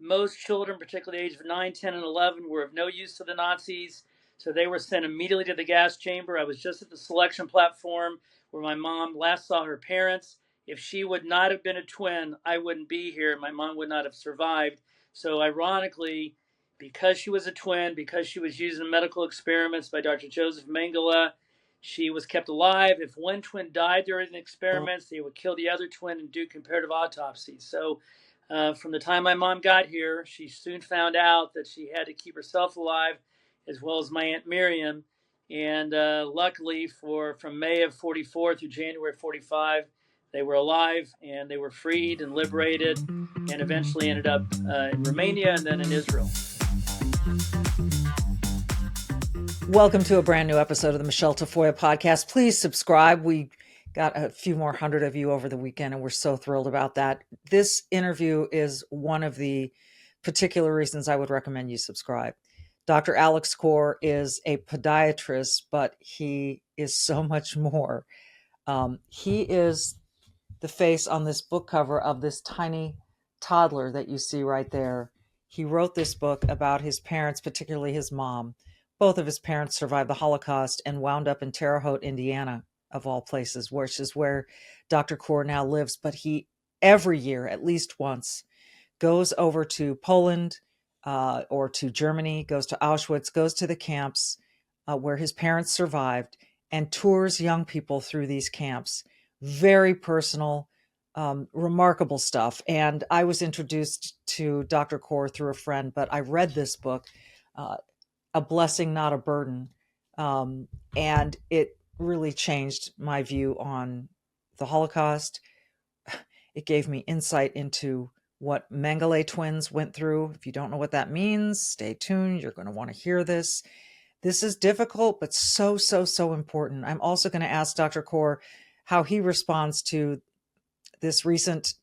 most children, particularly the age of 9, 10, and 11, were of no use to the Nazis. So they were sent immediately to the gas chamber. I was just at the selection platform where my mom last saw her parents. If she would not have been a twin, I wouldn't be here. My mom would not have survived. So ironically, because she was a twin, because she was used in medical experiments by Dr. Josef Mengele, she was kept alive. If one twin died during the experiments, they would kill the other twin and do comparative autopsies. So from the time my mom got here, she soon found out that she had to keep herself alive, as well as my Aunt Miriam. And luckily, from May of 44 through January 45, they were alive and they were freed and liberated and eventually ended up in Romania and then in Israel. Welcome to a brand new episode of the Michele Tafoya podcast. Please subscribe. We got a few more hundred of you over the weekend, and we're so thrilled about that. This interview is one of the particular reasons I would recommend you subscribe. Dr. Alex Kaur is a podiatrist, but he is so much more. He is the face on this book cover of this tiny toddler that you see right there. He wrote this book about his parents, particularly his mom. Both of his parents survived the Holocaust and wound up in Terre Haute, Indiana, of all places, which is where Dr. Kaur now lives. But he, every year, at least once, goes over to Poland or to Germany, goes to Auschwitz, goes to the camps where his parents survived, and tours young people through these camps. Very personal, remarkable stuff. And I was introduced to Dr. Kaur through a friend, but I read this book, A Blessing, Not a Burden. And it really changed my view on the Holocaust. It gave me insight into what Mengele twins went through. If you don't know what that means, stay tuned. You're going to want to hear this. This is difficult, but so important. I'm also going to ask Dr. Kaur how he responds to this recent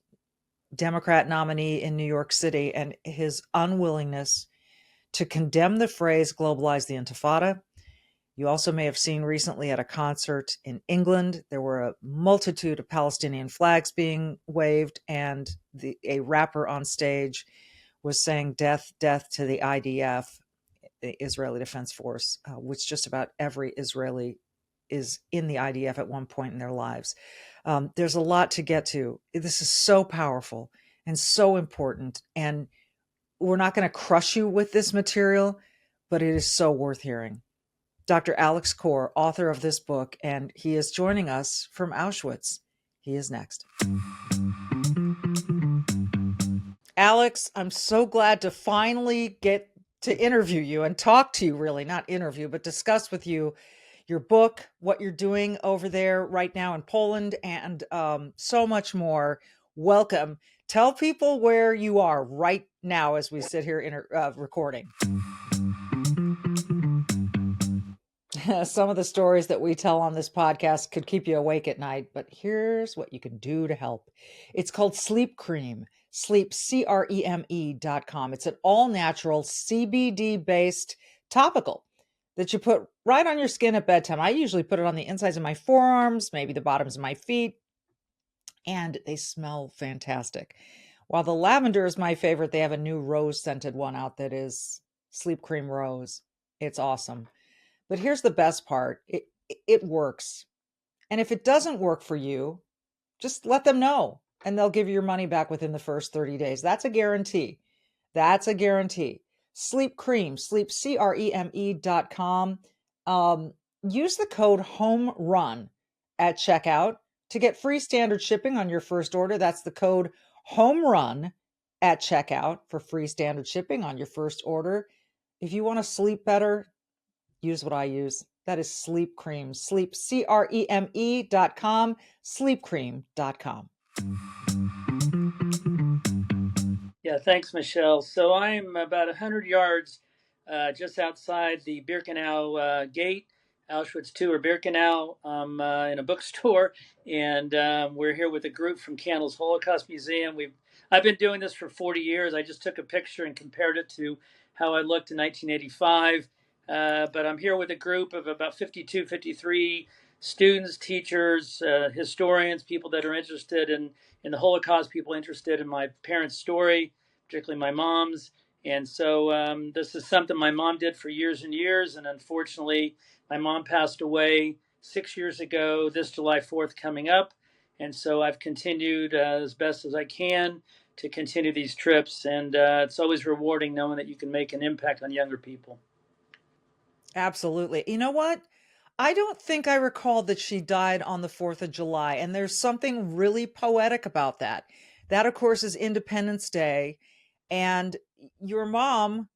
Democrat nominee in New York City and his unwillingness to condemn the phrase globalize the Intifada. You also may have seen recently at a concert in England, there were a multitude of Palestinian flags being waved, and a rapper on stage was saying death, death to the IDF, the Israeli Defense Force, which just about every Israeli is in the IDF at one point in their lives. There's a lot to get to. This is so powerful and so important, and we're not going to crush you with this material, but it is so worth hearing. Dr. Alex Kaur, author of this book, and he is joining us from Auschwitz. He is next. Alex, I'm so glad to finally get to interview you and talk to you, really, not interview, but discuss with you your book, what you're doing over there right now in Poland, and so much more. Welcome. Tell people where you are right now as we sit here recording. Some of the stories that we tell on this podcast could keep you awake at night, but here's what you can do to help. It's called Sleep Cream, CREME.com. It's an all-natural CBD-based topical that you put right on your skin at bedtime. I usually put it on the insides of my forearms, maybe the bottoms of my feet, and they smell fantastic. While the lavender is my favorite, they have a new rose-scented one out that is Sleep Cream Rose. It's awesome. But here's the best part. It works. And if it doesn't work for you, just let them know, and they'll give you your money back within the first 30 days. That's a guarantee. That's a guarantee. Sleep Cream, CREME.com. Use the code HOMERUN at checkout to get free standard shipping on your first order. That's the code HOMERUN at checkout for free standard shipping on your first order. If you want to sleep better, use what I use. That is Sleep Cream. Sleep, CREME.com, sleepcream.com. Yeah, thanks, Michelle. So I'm about 100 yards just outside the Birkenau gate, Auschwitz II or Birkenau, in a bookstore. And we're here with a group from Candle's Holocaust Museum. I've been doing this for 40 years. I just took a picture and compared it to how I looked in 1985. But I'm here with a group of about 52, 53 students, teachers, historians, people that are interested in the Holocaust, people interested in my parents' story, particularly my mom's. And so this is something my mom did for years and years. And unfortunately, my mom passed away 6 years ago, this July 4th coming up. And so I've continued as best as I can to continue these trips. And it's always rewarding knowing that you can make an impact on younger people. Absolutely. You know what? I don't think I recall that she died on the 4th of July. And there's something really poetic about that. That, of course, is Independence Day. And your mom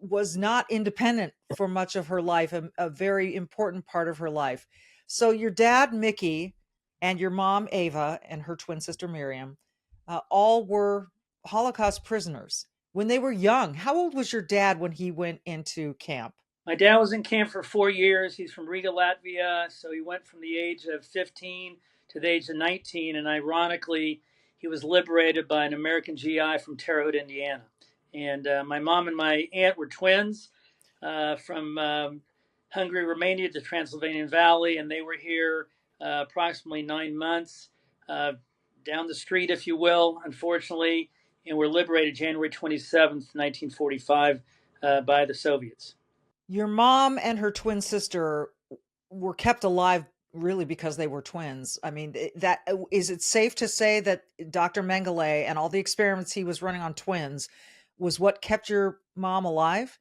was not independent for much of her life, a very important part of her life. So your dad, Mickey, and your mom, Ava, and her twin sister, Miriam, all were Holocaust prisoners when they were young. How old was your dad when he went into camp? My dad was in camp for 4 years. He's from Riga, Latvia. So he went from the age of 15 to the age of 19. And ironically, he was liberated by an American GI from Terre Haute, Indiana. And my mom and my aunt were twins from Hungary, Romania, the Transylvanian Valley. And they were here approximately 9 months down the street, if you will, unfortunately. And were liberated January 27th, 1945 by the Soviets. Your mom and her twin sister were kept alive really because they were twins. I mean, that is it safe to say that Dr. Mengele and all the experiments he was running on twins was what kept your mom alive?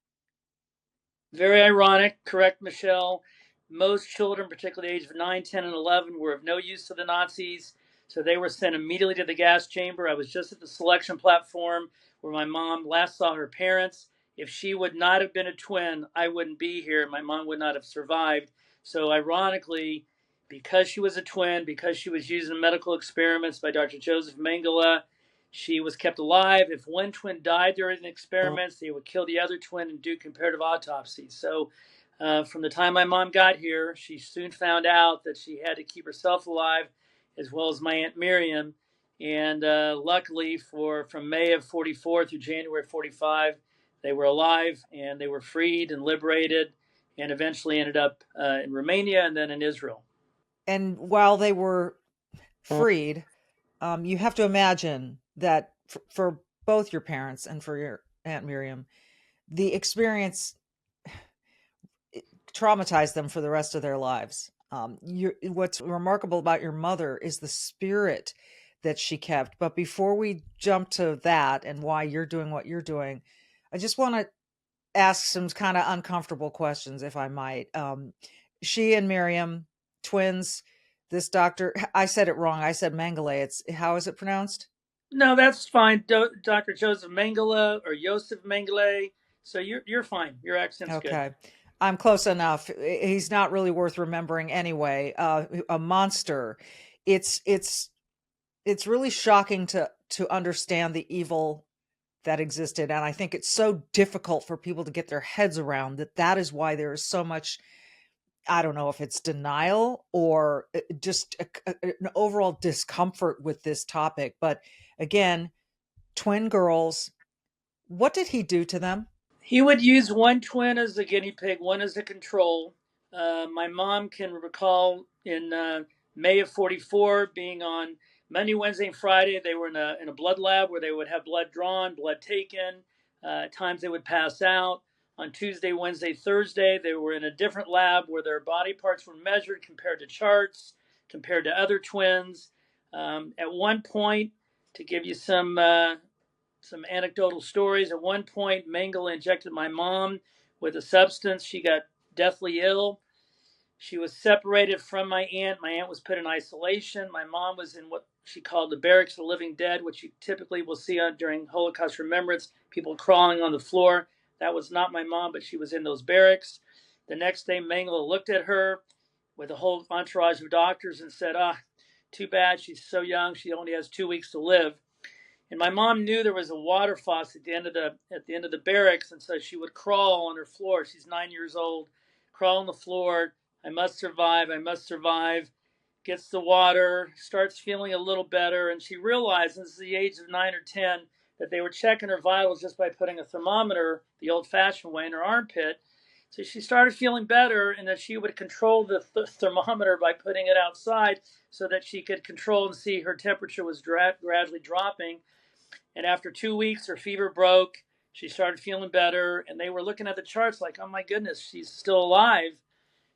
Very ironic, correct, Michelle. Most children, particularly the age of 9, 10, and 11, were of no use to the Nazis. So they were sent immediately to the gas chamber. I was just at the selection platform where my mom last saw her parents. If she would not have been a twin, I wouldn't be here. My mom would not have survived. So ironically, because she was a twin, because she was used in medical experiments by Dr. Josef Mengele, she was kept alive. If one twin died during the experiments, they would kill the other twin and do comparative autopsies. So from the time my mom got here, she soon found out that she had to keep herself alive, as well as my Aunt Miriam. And luckily, from May of 44 through January 45, they were alive and they were freed and liberated and eventually ended up in Romania and then in Israel. And while they were freed, you have to imagine that for both your parents and for your Aunt Miriam, the experience traumatized them for the rest of their lives. What's remarkable about your mother is the spirit that she kept. But before we jump to that and why you're doing what you're doing, I just want to ask some kind of uncomfortable questions, if I might. She and Miriam, twins. This doctor, I said it wrong. I said Mengele. How is it pronounced? No, that's fine. Dr. Josef Mengele or Josef Mengele. So you're fine. Your accent's good. Okay. I'm close enough. He's not really worth remembering anyway. A monster. It's really shocking to understand the evil that existed, and I think it's so difficult for people to get their heads around that is why there is so much, I don't know if it's denial or just an overall discomfort with this topic. But again, twin girls, what did he do to them? He would use one twin as a guinea pig, one as a control. My mom can recall in May of 44 being on Monday, Wednesday, and Friday. They were in a blood lab where they would have blood drawn, blood taken. At times they would pass out. On Tuesday, Wednesday, Thursday, they were in a different lab where their body parts were measured compared to charts, compared to other twins. At one point, to give you some anecdotal stories. At one point, Mengele injected my mom with a substance. She got deathly ill. She was separated from my aunt. My aunt was put in isolation. My mom was in what she called the barracks of the living dead, which you typically will see during Holocaust remembrance, people crawling on the floor. That was not my mom, but she was in those barracks. The next day, Mengele looked at her with a whole entourage of doctors and said, too bad, she's so young. She only has 2 weeks to live. And my mom knew there was a water faucet at the end of the barracks, and so she would crawl on her floor. She's 9 years old, crawl on the floor. I must survive. I must survive. Gets the water, starts feeling a little better, and she realizes at the age of 9 or 10 that they were checking her vitals just by putting a thermometer, the old-fashioned way, in her armpit. So she started feeling better, and that she would control the thermometer by putting it outside so that she could control and see her temperature was gradually dropping. And after 2 weeks, her fever broke. She started feeling better, and they were looking at the charts like, oh my goodness, she's still alive.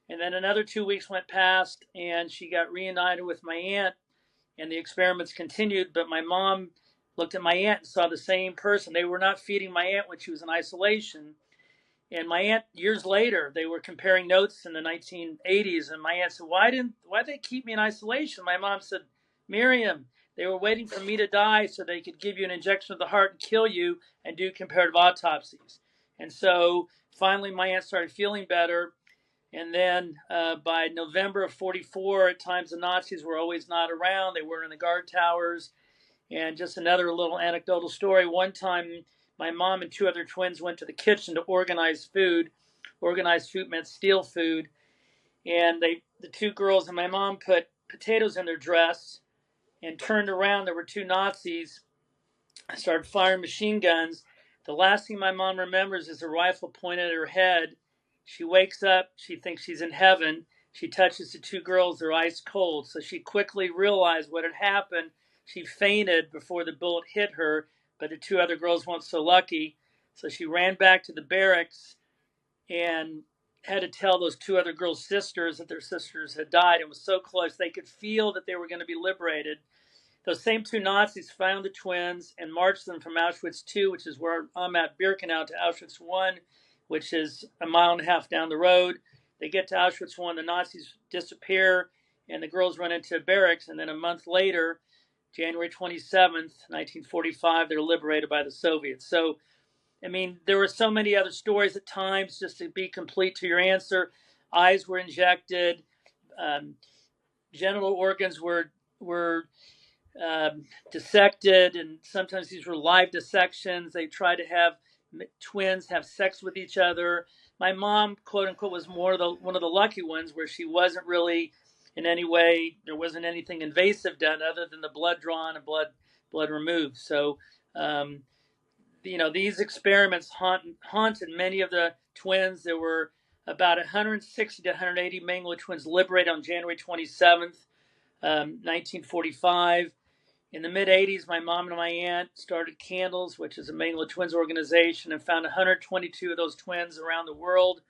And then another 2 weeks went past, and she got reunited with my aunt, and the experiments continued. But my mom looked at my aunt and saw the same person. They were not feeding my aunt when she was in isolation. And my aunt, years later, they were comparing notes in the 1980s, and my aunt said, why did they keep me in isolation? My mom said, Miriam, they were waiting for me to die so they could give you an injection of the heart and kill you and do comparative autopsies. And so finally my aunt started feeling better. And then by November of 44, at times the Nazis were always not around. They were in the guard towers. And just another little anecdotal story. One time, my mom and two other twins went to the kitchen to organize food. Organized food meant steal food. And the two girls and my mom put potatoes in their dress and turned around. There were two Nazis. Started firing machine guns. The last thing my mom remembers is a rifle pointed at her head. She wakes up. She thinks she's in heaven. She touches the two girls. They're ice cold. So she quickly realized what had happened. She fainted before the bullet hit her, but the two other girls weren't so lucky. So she ran back to the barracks and had to tell those two other girls' sisters that their sisters had died. It was so close. They could feel that they were going to be liberated. Those same two Nazis found the twins and marched them from Auschwitz II, which is where I'm at, Birkenau, to Auschwitz I, which is a mile and a half down the road. They get to Auschwitz I, the Nazis disappear, and the girls run into barracks. And then a month later, January 27th, 1945, they're liberated by the Soviets. So, I mean, there were so many other stories at times, just to be complete to your answer. Eyes were injected, genital organs were dissected, and sometimes these were live dissections. They tried to have twins have sex with each other. My mom, quote unquote, was one of the lucky ones where she wasn't really in any way, there wasn't anything invasive done other than the blood drawn and blood removed. So, these experiments haunted many of the twins. There were about 160 to 180 Mengele twins liberated on January 27th, 1945. In the mid-'80s, my mom and my aunt started Candles, which is a Mengele Twins organization, and found 122 of those twins around the world.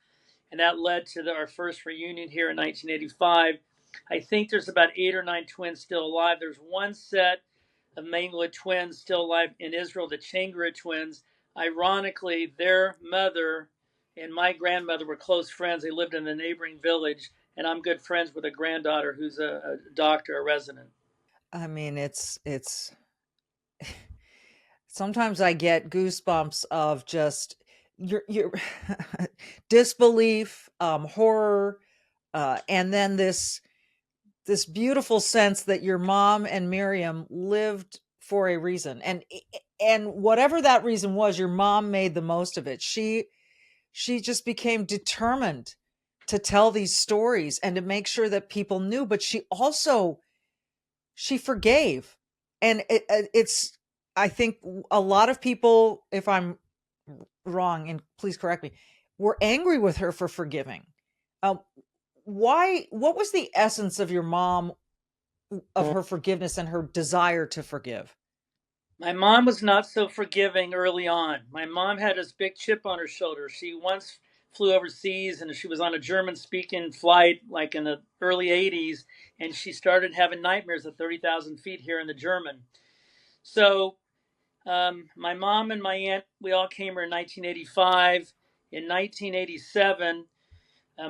And that led to our first reunion here in 1985. I think there's about 8 or 9 twins still alive. There's one set of Mengele twins still alive in Israel, the Changara twins. Ironically, their mother and my grandmother were close friends. They lived in the neighboring village, and I'm good friends with a granddaughter who's a doctor, a resident. I mean, it's sometimes I get goosebumps of just your disbelief, horror, and then this beautiful sense that your mom and Miriam lived for a reason, and whatever that reason was, your mom made the most of it. She just became determined to tell these stories and to make sure that people knew, but she forgave. And it's, I think a lot of people, if I'm wrong, and please correct me, were angry with her for forgiving. What was the essence of your mom, of her forgiveness and her desire to forgive? My mom was not so forgiving early on. My mom had this big chip on her shoulder. She once flew overseas, and she was on a German-speaking flight like in the early 80s, and she started having nightmares at 30,000 feet hearing the German. So my mom and my aunt, we all came here in 1985. In 1987,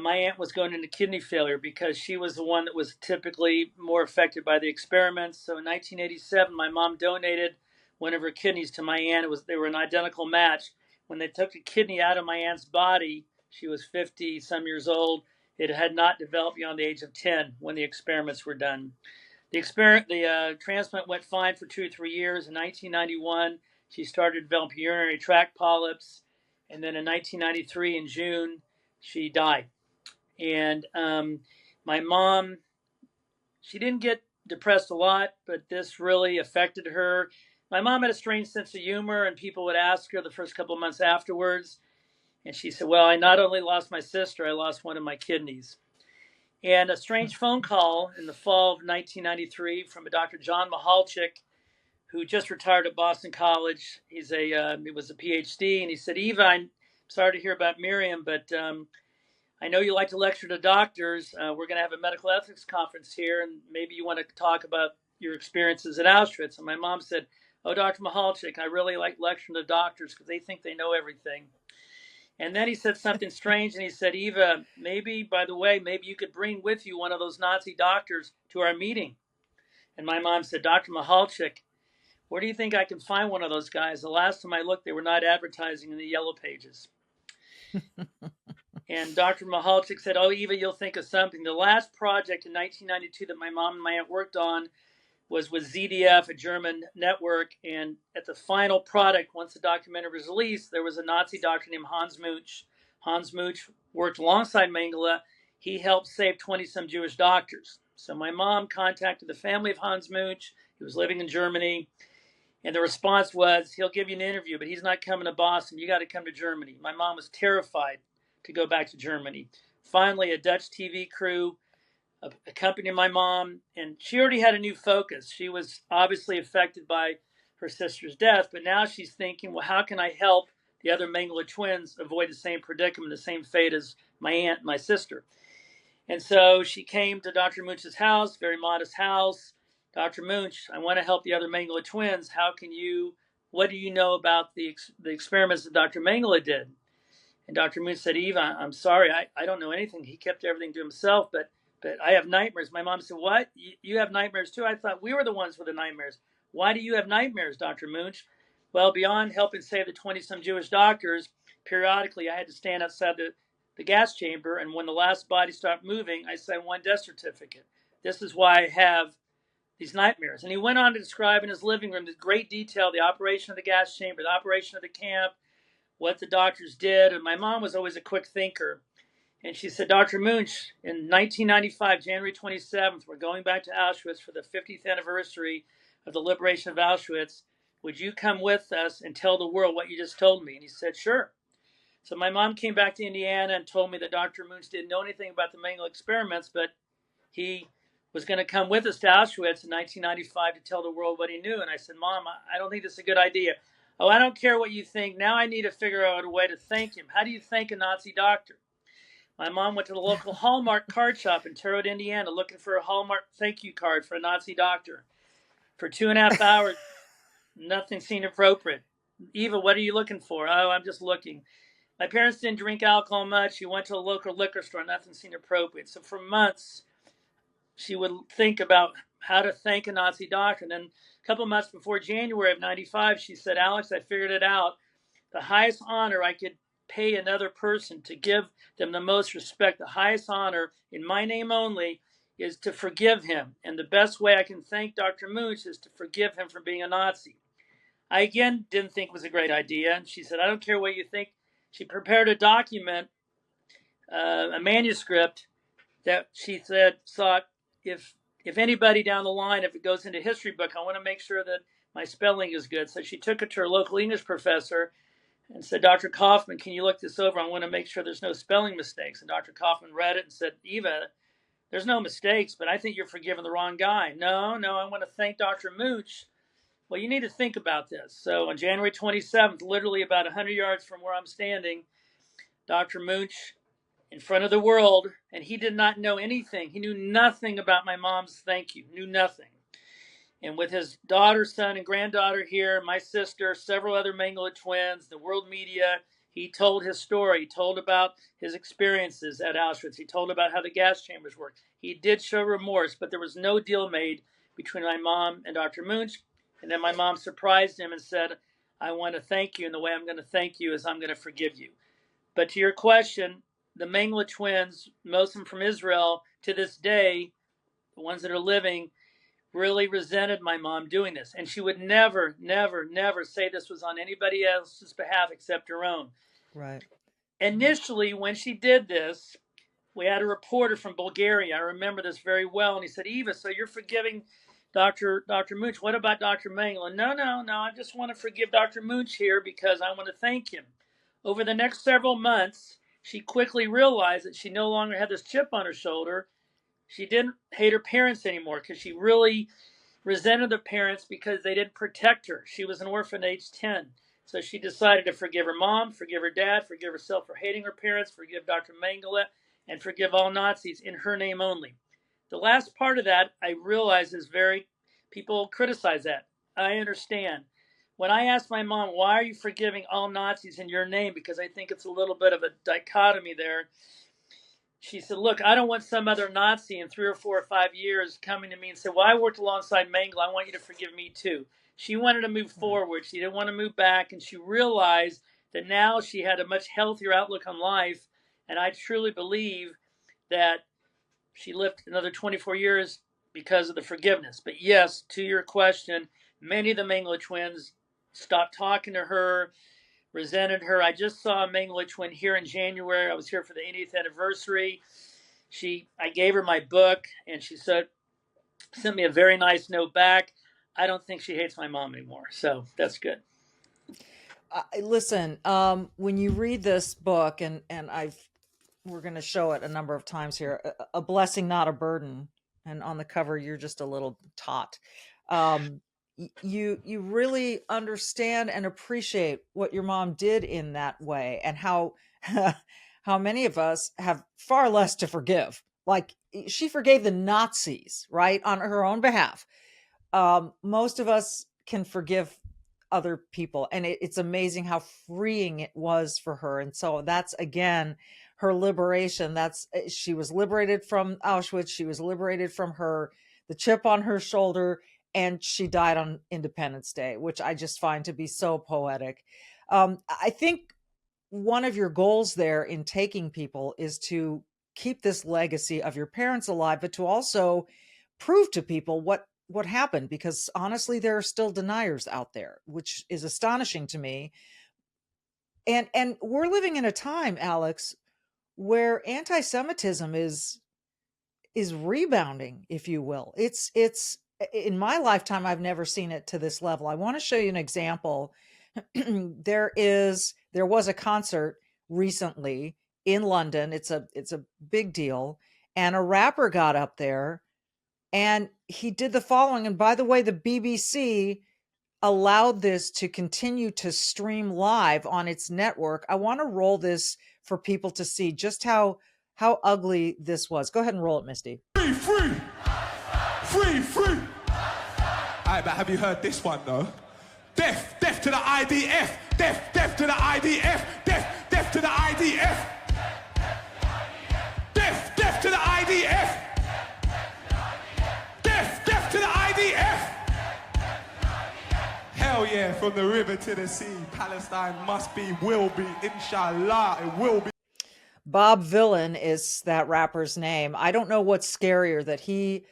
my aunt was going into kidney failure because she was the one that was typically more affected by the experiments. So in 1987, my mom donated one of her kidneys to my aunt. They were an identical match. When they took the kidney out of my aunt's body, she was 50 some years old. It had not developed beyond the age of 10 when the experiments were done. The transplant went fine for 2 or 3 years. In 1991, she started developing urinary tract polyps, and then in 1993, in June, she died. And my mom, she didn't get depressed a lot, but this really affected her. My mom had a strange sense of humor, and people would ask her the first couple of months afterwards, and she said, well, I not only lost my sister, I lost one of my kidneys. And a strange phone call in the fall of 1993 from a Dr. John Mihalchik, who just retired at Boston College. He was a PhD, and he said, Eva, I'm sorry to hear about Miriam, but I know you like to lecture to doctors. We're going to have a medical ethics conference here, and maybe you want to talk about your experiences at Auschwitz. And my mom said, oh, Dr. Michalczyk, I really like lecturing to doctors because they think they know everything. And then he said something strange, and he said, Eva, maybe, by the way, maybe you could bring with you one of those Nazi doctors to our meeting. And my mom said, Dr. Michalczyk, where do you think I can find one of those guys? The last time I looked, they were not advertising in the yellow pages. And Dr. Michalczyk said, oh, Eva, you'll think of something. The last project in 1992 that my mom and my aunt worked on was with ZDF, a German network. And at the final product, once the documentary was released, there was a Nazi doctor named Hans Munch. Hans Munch worked alongside Mengele. He helped save 20-some Jewish doctors. So my mom contacted the family of Hans Munch. He was living in Germany. And the response was, he'll give you an interview, but he's not coming to Boston. You got to come to Germany. My mom was terrified to go back to Germany. Finally, a Dutch TV crew accompanied my mom, and she already had a new focus. She was obviously affected by her sister's death, but now she's thinking, well, how can I help the other Mengele twins avoid the same predicament, the same fate as my aunt and my sister? And so she came to Dr. Munch's house, very modest house. Dr. Munch, I want to help the other Mengele twins. What do you know about the experiments that Dr. Mengele did? And Dr. Munch said, Eva, I'm sorry, I don't know anything. He kept everything to himself, but I have nightmares. My mom said, what? You have nightmares too? I thought we were the ones with the nightmares. Why do you have nightmares, Dr. Munch? Well, beyond helping save the 20-some Jewish doctors, periodically I had to stand outside the gas chamber, and when the last body stopped moving, I said, I want death certificate. This is why I have these nightmares. And he went on to describe in his living room in great detail the operation of the gas chamber, the operation of the camp, what the doctors did. And my mom was always a quick thinker. And she said, Dr. Munch, in 1995, January 27th, we're going back to Auschwitz for the 50th anniversary of the liberation of Auschwitz. Would you come with us and tell the world what you just told me? And he said, sure. So my mom came back to Indiana and told me that Dr. Munch didn't know anything about the Mengele experiments, but he was going to come with us to Auschwitz in 1995 to tell the world what he knew. And I said, Mom, I don't think this is a good idea. Oh, I don't care what you think. Now I need to figure out a way to thank him. How do you thank a Nazi doctor? My mom went to the local Hallmark card shop in Terre Haute, Indiana, looking for a Hallmark thank you card for a Nazi doctor. For 2.5 hours, nothing seemed appropriate. Eva, what are you looking for? Oh, I'm just looking. My parents didn't drink alcohol much. She went to a local liquor store. Nothing seemed appropriate. So for months, she would think about how to thank a Nazi doctor. And then a couple of months before January of 95, she said, Alex, I figured it out. The highest honor I could pay another person to give them the most respect, the highest honor in my name only, is to forgive him. And the best way I can thank Dr. Munch is to forgive him for being a Nazi. I again didn't think it was a great idea. And she said, I don't care what you think. She prepared a document, a manuscript that she said, thought, if anybody down the line, if it goes into history book, I want to make sure that my spelling is good. So she took it to her local English professor and said, Dr. Kaufman, can you look this over? I want to make sure there's no spelling mistakes. And Dr. Kaufman read it and said, Eva, there's no mistakes, but I think you're forgiving the wrong guy. No, I want to thank Dr. Munch. Well, you need to think about this. So on January 27th, literally about 100 yards from where I'm standing, Dr. Munch in front of the world, and he did not know anything. He knew nothing about my mom's thank you, knew nothing. And with his daughter, son, and granddaughter here, my sister, several other Mengele twins, the world media, he told his story. He told about his experiences at Auschwitz. He told about how the gas chambers worked. He did show remorse, but there was no deal made between my mom and Dr. Munch. And then my mom surprised him and said, I want to thank you, and the way I'm going to thank you is I'm going to forgive you. But to your question, the Mengele twins, most of them from Israel, to this day, the ones that are living, really resented my mom doing this. And she would never, never, never say this was on anybody else's behalf except her own. Right. Initially, when she did this, we had a reporter from Bulgaria. I remember this very well. And he said, Eva, so you're forgiving Dr. Munch. What about Dr. Mengele? No. I just want to forgive Dr. Munch here because I want to thank him. Over the next several months, she quickly realized that she no longer had this chip on her shoulder. She didn't hate her parents anymore because she really resented the parents because they didn't protect her. She was an orphan at age 10. So she decided to forgive her mom, forgive her dad, forgive herself for hating her parents, forgive Dr. Mengele, and forgive all Nazis in her name only. The last part of that, I realize, is people criticize that. I understand. When I asked my mom, why are you forgiving all Nazis in your name? Because I think it's a little bit of a dichotomy there. She said, look, I don't want some other Nazi in 3 or 4 or 5 years coming to me and say, well, I worked alongside Mengele. I want you to forgive me too. She wanted to move forward. She didn't want to move back. And she realized that now she had a much healthier outlook on life. And I truly believe that she lived another 24 years because of the forgiveness. But yes, to your question, many of the Mengele twins stopped talking to her, resented her. I just saw a Mengele twin here in January. I was here for the 80th anniversary. I gave her my book, and she sent me a very nice note back. I don't think she hates my mom anymore, so that's good. Listen, when you read this book, and we're going to show it a number of times here, a blessing, not a burden. And on the cover, you're just a little tot. You really understand and appreciate what your mom did in that way, and how many of us have far less to forgive. Like, she forgave the Nazis, right, on her own behalf. Most of us can forgive other people, and it's amazing how freeing it was for her. And so that's, again, her liberation. She was liberated from Auschwitz. She was liberated from the chip on her shoulder, and she died on Independence Day, which I just find to be so poetic. I think one of your goals there in taking people is to keep this legacy of your parents alive, but to also prove to people what happened, because honestly, there are still deniers out there, which is astonishing to me. And we're living in a time, Alex, where anti-Semitism is rebounding, if you will. It's in my lifetime, I've never seen it to this level. I want to show you an example. There was a concert recently in London. It's a big deal. And a rapper got up there and he did the following. And by the way, the BBC allowed this to continue to stream live on its network. I want to roll this for people to see just how ugly this was. Go ahead and roll it, Misty. Free, free, free, free. All right, but have you heard this one though? Death, death to the IDF. Death, death to the IDF. Death, death to the IDF. Death, death to the IDF. Death, death to the IDF. Hell yeah, from the river to the sea, Palestine must be, will be, inshallah, it will be. Bob Vylan is that rapper's name. I don't know what's scarier, that he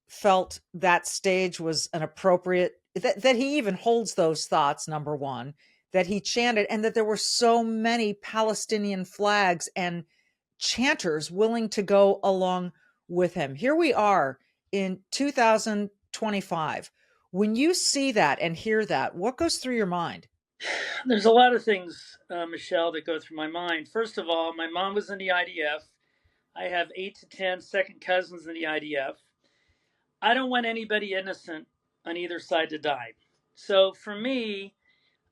felt that stage was an appropriate, that he even holds those thoughts, number one, that he chanted, and that there were so many Palestinian flags and chanters willing to go along with him. Here we are in 2025. When you see that and hear that, what goes through your mind? There's a lot of things, Michelle, that go through my mind. First of all, my mom was in the IDF. I have 8 to 10 second cousins in the IDF. I don't want anybody innocent on either side to die. So for me,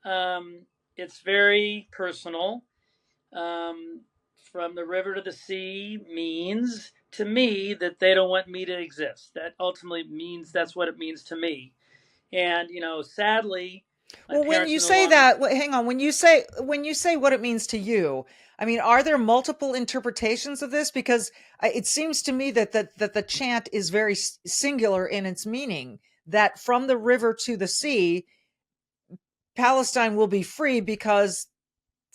it's very personal. From the river to the sea means to me that they don't want me to exist. That ultimately means that's what it means to me. And, sadly, well, when you say that, hang on, when you say what it means to you, I mean, are there multiple interpretations of this? Because it seems to me that the chant is very singular in its meaning, that from the river to the sea, Palestine will be free because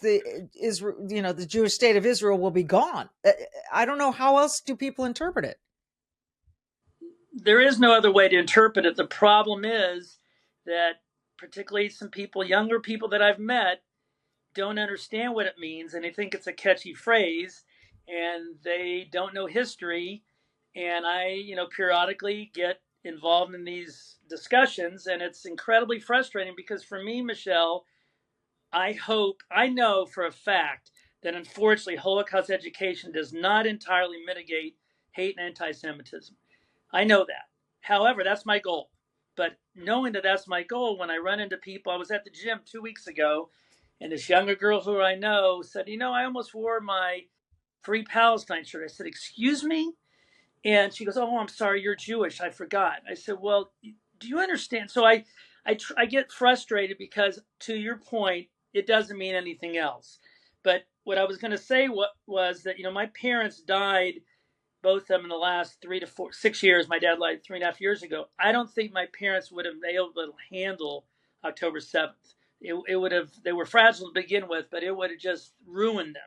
the Jewish state of Israel will be gone. I don't know, how else do people interpret it? There is no other way to interpret it. The problem is that particularly some people, younger people that I've met, don't understand what it means, and they think it's a catchy phrase, and they don't know history. And I, periodically get involved in these discussions, and it's incredibly frustrating because for me, Michelle, I know for a fact that unfortunately Holocaust education does not entirely mitigate hate and anti-Semitism. I know that. However, that's my goal. But knowing that that's my goal, when I run into people, I was at the gym 2 weeks ago, and this younger girl who I know said, I almost wore my Free Palestine shirt. I said, excuse me? And she goes, oh, I'm sorry, you're Jewish. I forgot. I said, well, do you understand? So I get frustrated because, to your point, it doesn't mean anything else. But what I was going to say was that, my parents died, both of them, in the last 6 years. My dad died 3.5 years ago. I don't think my parents would have been able to handle October 7th. It would have, they were fragile to begin with, but it would have just ruined them.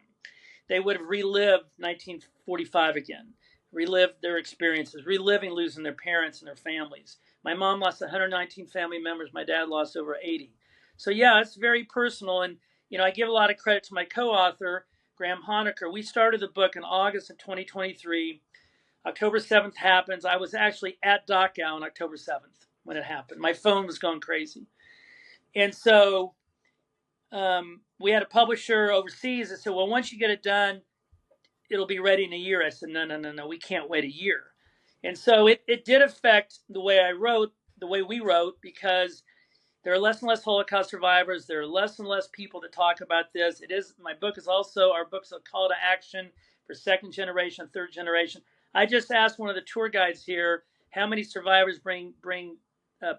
They would have relived 1945 again, relived their experiences, reliving losing their parents and their families. My mom lost 119 family members. My dad lost over 80. So yeah, it's very personal. And, I give a lot of credit to my co-author, Graham Honecker. We started the book in August of 2023. October 7th happens. I was actually at Dachau on October 7th when it happened. My phone was going crazy. And so we had a publisher overseas that said, well, once you get it done, it'll be ready in a year. I said, no, we can't wait a year. And so it did affect the way I wrote, the way we wrote, because there are less and less Holocaust survivors. There are less and less people that talk about this. Our book's a call to action for second generation, third generation. I just asked one of the tour guides here, how many survivors bring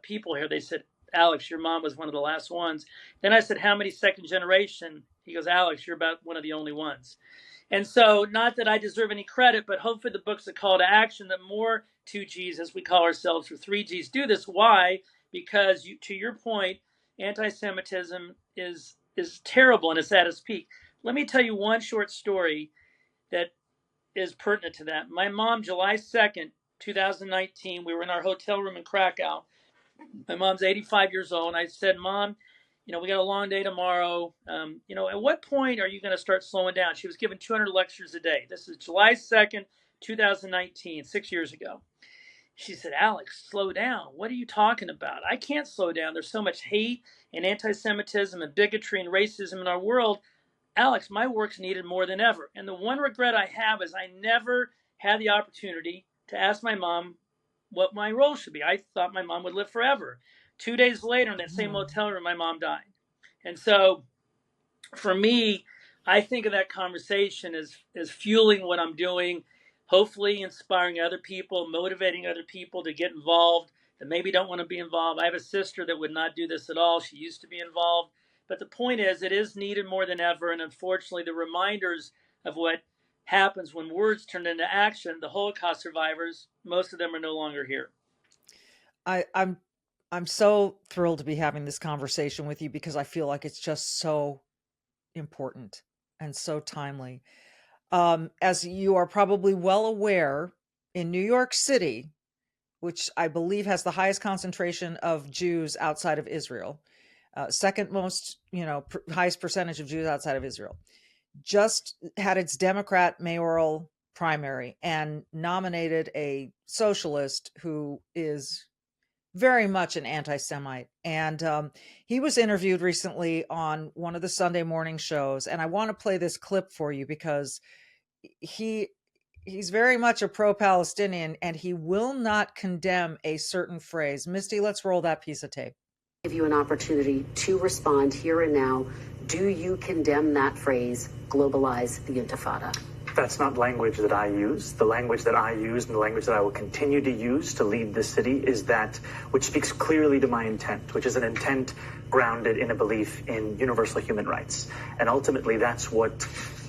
people here? They said, Alex, your mom was one of the last ones. Then I said, how many second generation? He goes, Alex, you're about one of the only ones. And so, not that I deserve any credit, but hopefully the book's a call to action that more 2Gs, as we call ourselves, or 3Gs, do this. Why? Because, to your point, anti-Semitism is terrible and it's at its peak. Let me tell you one short story that is pertinent to that. My mom, July 2nd, 2019, we were in our hotel room in Krakow. My mom's 85 years old, and I said, Mom, we got a long day tomorrow. At what point are you going to start slowing down? She was given 200 lectures a day. This is July 2nd, 2019, 6 years ago. She said, Alex, slow down. What are you talking about? I can't slow down. There's so much hate and anti-Semitism and bigotry and racism in our world. Alex, my work's needed more than ever. And the one regret I have is I never had the opportunity to ask my mom what my role should be. I thought my mom would live forever. 2 days later, in that same hotel room, my mom died. And so for me, I think of that conversation as fueling what I'm doing, hopefully inspiring other people, motivating other people to get involved that maybe don't want to be involved. I have a sister that would not do this at all. She used to be involved. But the point is, it is needed more than ever. And unfortunately, the reminders of what happens when words turn into action, the Holocaust survivors, most of them are no longer here. I'm so thrilled to be having this conversation with you because I feel like it's just so important and so timely. As you are probably well aware, in New York City, which I believe has the highest concentration of Jews outside of Israel, second most, highest percentage of Jews outside of Israel, just had its Democrat mayoral primary and nominated a socialist who is very much an anti-Semite. And he was interviewed recently on one of the Sunday morning shows. And I want to play this clip for you because he's very much a pro-Palestinian and he will not condemn a certain phrase. Misty, let's roll that piece of tape. Give you an opportunity to respond here and now. Do you condemn that phrase, globalize the Intifada? That's not language that I use. The language that I use and the language that I will continue to use to lead this city is that which speaks clearly to my intent, which is an intent grounded in a belief in universal human rights. And ultimately, that's what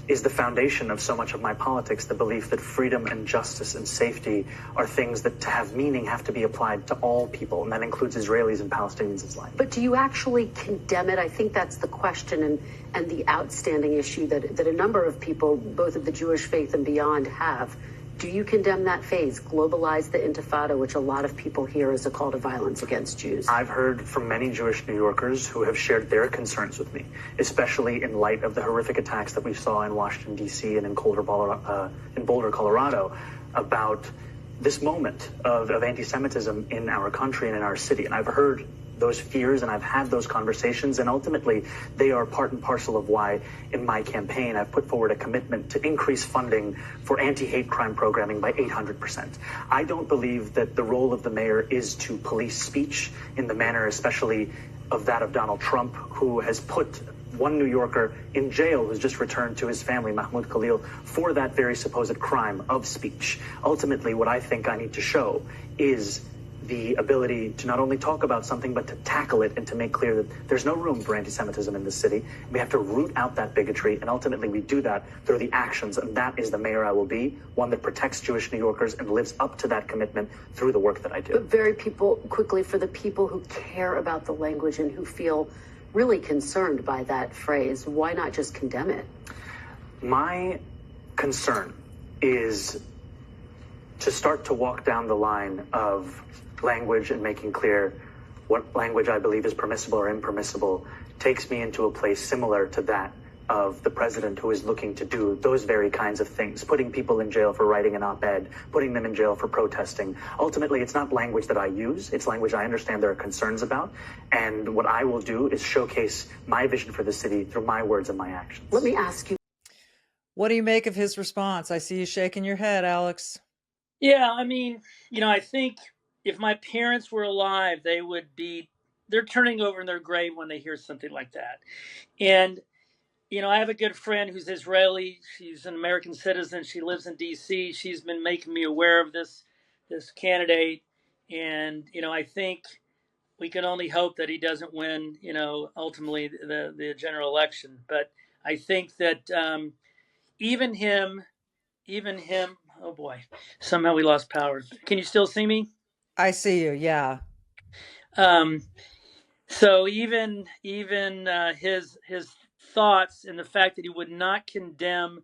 is the foundation of so much of my politics, the belief that freedom and justice and safety are things that, to have meaning, have to be applied to all people, and that includes Israelis and Palestinians alike. But do you actually condemn it? I think that's the question and the outstanding issue that a number of people, both of the Jewish faith and beyond, have. Do you condemn that phase, globalize the Intifada, which a lot of people hear as a call to violence against Jews? I've heard from many Jewish New Yorkers who have shared their concerns with me, especially in light of the horrific attacks that we saw in Washington, D.C. and in Boulder, Colorado, about this moment of anti-Semitism in our country and in our city. And I've heard those fears, and I've had those conversations, and ultimately they are part and parcel of why in my campaign I've put forward a commitment to increase funding for anti-hate crime programming by 800%. I don't believe that the role of the mayor is to police speech in the manner especially of that of Donald Trump, who has put one New Yorker in jail who's just returned to his family, Mahmoud Khalil, for that very supposed crime of speech. Ultimately, what I think I need to show is the ability to not only talk about something, but to tackle it and to make clear that there's no room for anti-Semitism in this city. We have to root out that bigotry, and ultimately we do that through the actions, and that is the mayor I will be, one that protects Jewish New Yorkers and lives up to that commitment through the work that I do. But quickly, for the people who care about the language and who feel really concerned by that phrase, why not just condemn it? My concern is to start to walk down the line of language and making clear what language I believe is permissible or impermissible takes me into a place similar to that of the president, who is looking to do those very kinds of things, putting people in jail for writing an op-ed, putting them in jail for protesting. Ultimately, it's not language that I use. It's language I understand there are concerns about. And what I will do is showcase my vision for the city through my words and my actions. Let me ask you. What do you make of his response? I see you shaking your head, Alex. Yeah, I mean, I think if my parents were alive, they're turning over in their grave when they hear something like that. And, I have a good friend who's Israeli. She's an American citizen. She lives in DC. She's been making me aware of this candidate. And, I think we can only hope that he doesn't win, ultimately the general election. But I think that even him, oh boy, somehow we lost power. Can you still see me? I see you, yeah. So even his thoughts and the fact that he would not condemn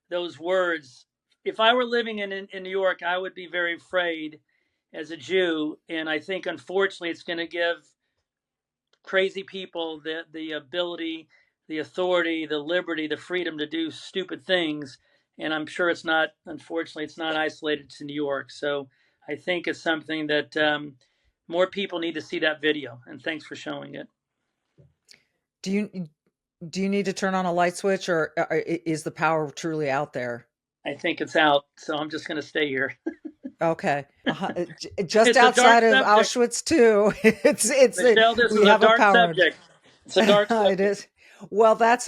those words. If I were living in New York, I would be very afraid as a Jew, and I think unfortunately it's going to give crazy people the ability, the authority, the liberty, the freedom to do stupid things. And I'm sure unfortunately, it's not isolated to New York. So I think it's something that more people need to see that video. And thanks for showing it. Do you need to turn on a light switch, or is the power truly out there? I think it's out. So I'm just going to stay here. Okay. Just outside of Auschwitz too. Michelle, this is a dark subject. It's a dark subject. It is. Well, that's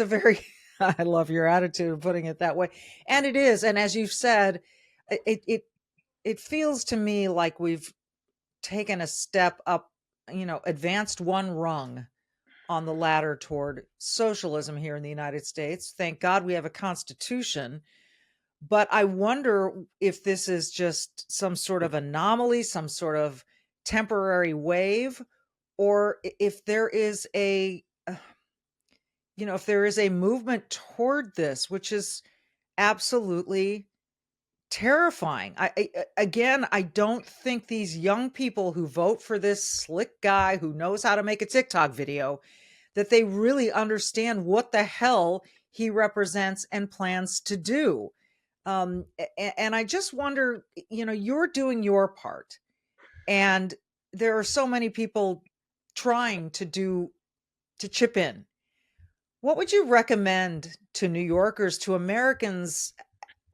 I love your attitude of putting it that way. And it is. And as you've said, it feels to me like we've taken a step up, advanced one rung on the ladder toward socialism here in the United States. Thank God we have a constitution. But I wonder if this is just some sort of anomaly, some sort of temporary wave, or if there is if there is a movement toward this, which is absolutely terrifying. I don't think these young people who vote for this slick guy who knows how to make a TikTok video, that they really understand what the hell he represents and plans to do. And I just wonder, you're doing your part, and there are so many people trying to chip in. What would you recommend to New Yorkers, to Americans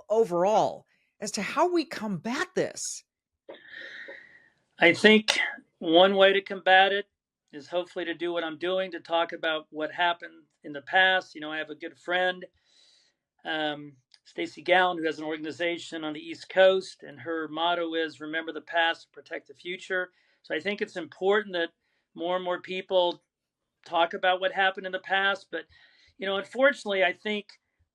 overall, as to how we combat this? I think one way to combat it is hopefully to do what I'm doing, to talk about what happened in the past. I have a good friend, Stacey Gowan, who has an organization on the East Coast, and her motto is remember the past, protect the future. So I think it's important that more and more people talk about what happened in the past. But, unfortunately, I think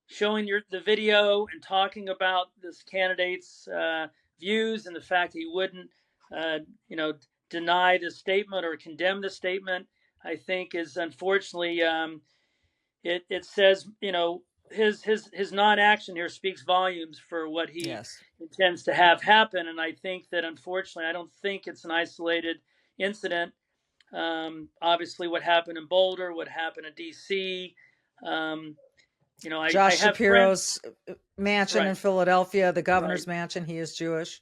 showing the video and talking about this candidate's views and the fact that he wouldn't, deny the statement or condemn the statement, I think is unfortunately, it says, his non-action here speaks volumes for what he intends to have happen. And I think that, unfortunately, I don't think it's an isolated incident. Obviously what happened in Boulder, what happened in DC, Josh Shapiro's mansion in Philadelphia, the governor's mansion, he is Jewish.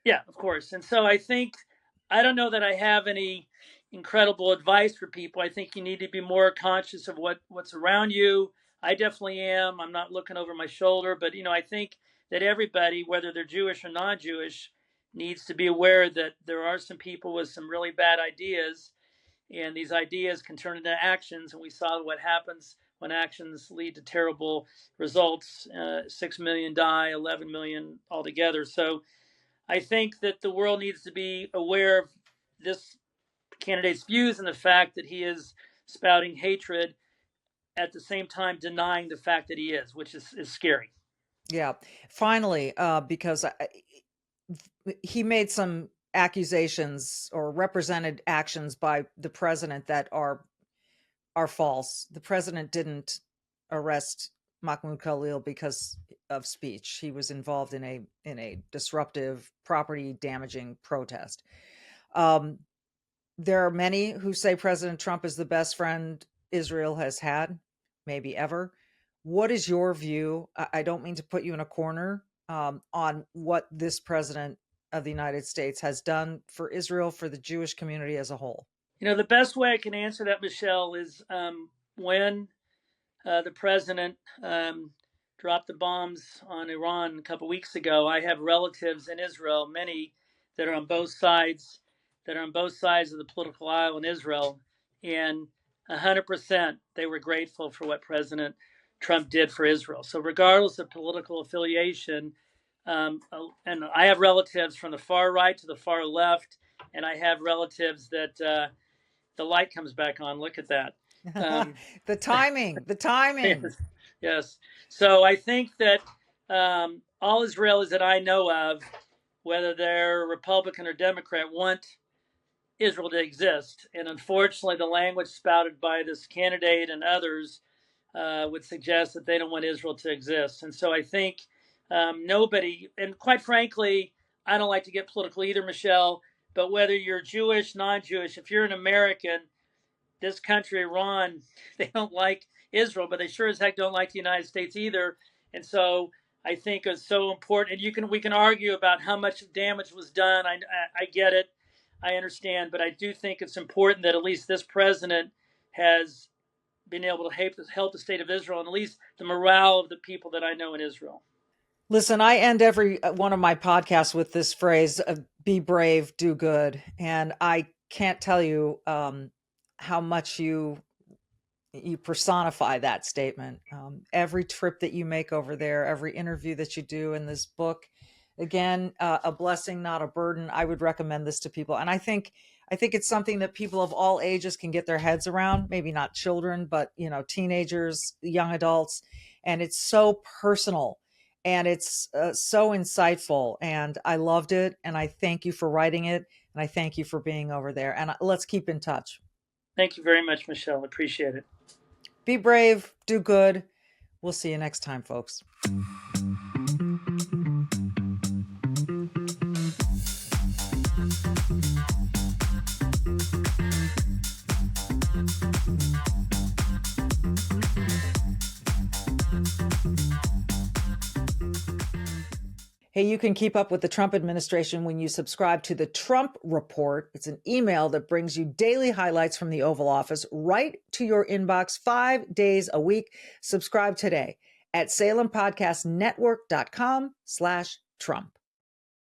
Yeah, of course. And so I don't know that I have any, incredible advice for people. I think you need to be more conscious of what's around you. I definitely am. I'm not looking over my shoulder, but I think that everybody, whether they're Jewish or non-Jewish, needs to be aware that there are some people with some really bad ideas, and these ideas can turn into actions. And we saw what happens when actions lead to terrible results. 6 million die, 11 million altogether. So I think that the world needs to be aware of this candidate's views and the fact that he is spouting hatred, at the same time denying the fact that he is, which is scary. Yeah. Finally, because he made some accusations or represented actions by the president that are false. The president didn't arrest Mahmoud Khalil because of speech. He was involved in a disruptive, property damaging protest. There are many who say President Trump is the best friend Israel has had, maybe ever. What is your view? I don't mean to put you in a corner, on what this president of the United States has done for Israel, for the Jewish community as a whole. The best way I can answer that, Michelle, is when the president dropped the bombs on Iran a couple weeks ago. I have relatives in Israel, many that are on both sides of the political aisle in Israel, and 100% they were grateful for what President Trump did for Israel. So regardless of political affiliation, and I have relatives from the far right to the far left, and I have relatives that the light comes back on. Look at that. The timing. Yes. So I think that all Israelis that I know of, whether they're Republican or Democrat, want Israel to exist. And unfortunately, the language spouted by this candidate and others would suggest that they don't want Israel to exist. And so I think nobody, and quite frankly, I don't like to get political either, Michelle, but whether you're Jewish, non-Jewish, if you're an American, this country, Iran, they don't like Israel, but they sure as heck don't like the United States either. And so I think it's so important. And we can argue about how much damage was done. I get it. I understand. But I do think it's important that at least this president has been able to help the state of Israel, and at least the morale of the people that I know in Israel. Listen, I end every one of my podcasts with this phrase of be brave, do good. And I can't tell you how much you personify that statement. Every trip that you make over there, every interview that you do in this book, again, a blessing, not a burden. I would recommend this to people. And I think it's something that people of all ages can get their heads around, maybe not children, but teenagers, young adults. And it's so personal and it's so insightful. And I loved it. And I thank you for writing it. And I thank you for being over there. And let's keep in touch. Thank you very much, Michelle. Appreciate it. Be brave, do good. We'll see you next time, folks. Hey, you can keep up with the Trump administration when you subscribe to the Trump Report. It's an email that brings you daily highlights from the Oval Office right to your inbox 5 days a week. Subscribe today at SalemPodcastNetwork.com/Trump.